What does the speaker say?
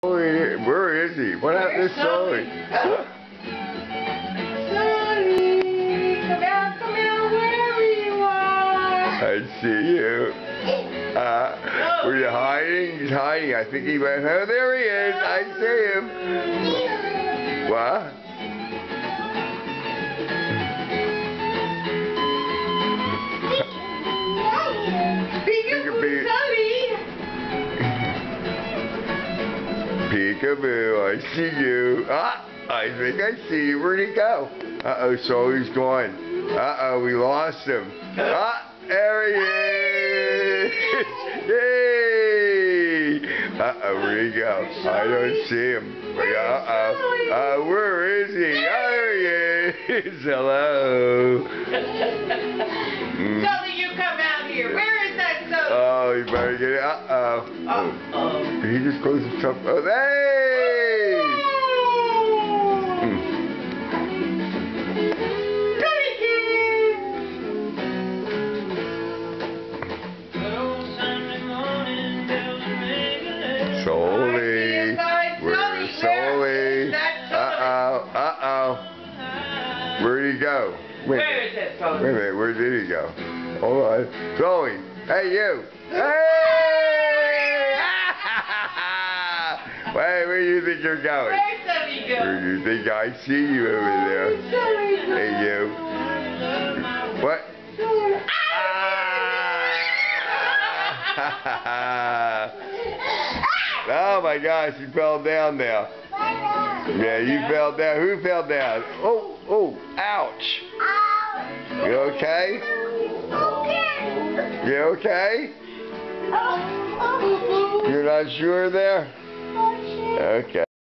Where is he? What happened to Sully? Sully, come out wherever you are. I see you. Were you hiding? He's hiding. I think he went. Oh, there he is. I see him. What? Peekaboo, Sully. Peekaboo, I see you. I think I see you. Where'd he go? Uh-oh, Sully's gone. Uh-oh, we lost him. There he is. Yay! Uh-oh, where'd he go? I don't see him. Uh-oh. Where is he? There he is. Hello. Sully, you come out here. Where is that Sully? Oh, you better get it. Uh-oh. Did he just close his trunk? Oh, hey! Sully. Where's Sully? Uh-oh. Where'd he go? Where is that Sully? Wait a minute, where did he go? Hold on. Sully! Hey, you! Hey! Where do you think you're going? Where's Sully going? Where do you think I see you over there? Hey, you. What? Oh my gosh, you fell down now. Yeah, you fell down. Who fell down? Oh, ouch. You okay? You okay? You're not sure there? Okay.